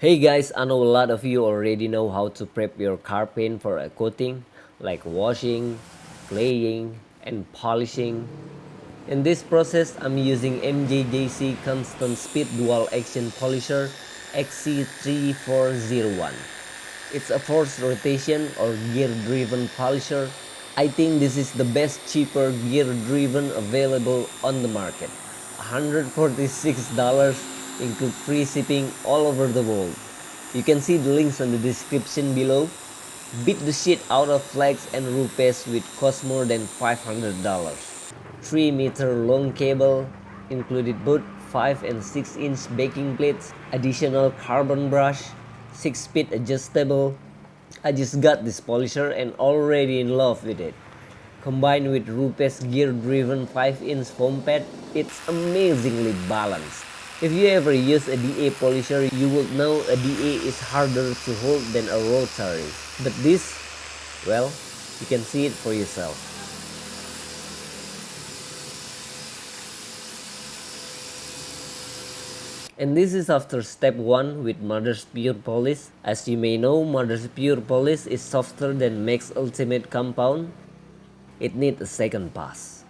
Hey guys, I know a lot of you already know how to prep your car paint for a coating, like washing, claying, and polishing. In this process, I'm using MJJC Constant Speed Dual Action Polisher XC3401. It's a forced rotation or gear-driven polisher. I think this is the best cheaper gear-driven available on the market. $146 include free shipping all over the world. You can see the links in the description below. Beat the shit out of flags and rupees which cost more than $500. 3-meter long cable, included both 5 and 6-inch backing plates, additional carbon brush, 6-speed adjustable. I just got this polisher and already in love with it. Combined with Rupe's gear-driven 5-inch foam pad, it's amazingly balanced. If you ever use a DA polisher, you would know a DA is harder to hold than a rotary. But this, well, you can see it for yourself. And this is after step 1 with Mother's Pure Polish. As you may know, Mother's Pure Polish is softer than Max Ultimate Compound. It needs a second pass.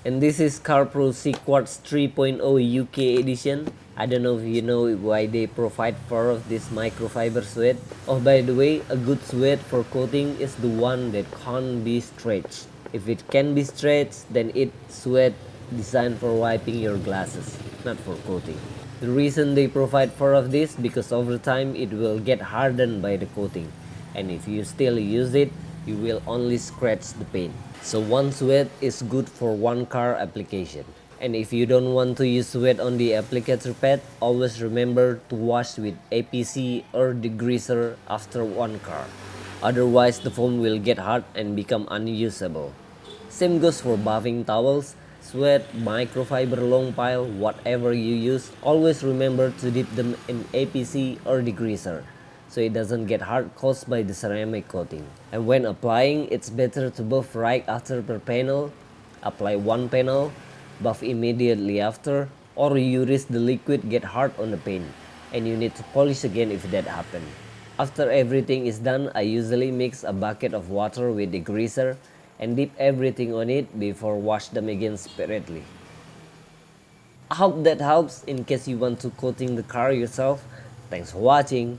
And this is Carpro Cquartz 3.0 UK edition. I don't know if you know why they provide 4 of this microfiber suede. Oh, by the way, a good suede for coating is the one that can't be stretched. If it can be stretched, then it's suede designed for wiping your glasses, not for coating. The reason they provide 4 of this because over time it will get hardened by the coating, and if you still use it, you will only scratch the paint. So one suede is good for one car application. And if you don't want to use suede on the applicator pad, always remember to wash with APC or degreaser after one car. Otherwise the foam will get hard and become unusable. Same goes for buffing towels, suede, microfiber long pile, whatever you use, always remember to dip them in APC or degreaser so it doesn't get hard caused by the ceramic coating. And when applying, it's better to buff right after per panel, apply one panel, buff immediately after, or you risk the liquid get hard on the paint and you need to polish again if that happens. After everything is done, I usually mix a bucket of water with degreaser and dip everything on it before wash them again separately. I hope that helps in case you want to coating the car yourself. Thanks for watching.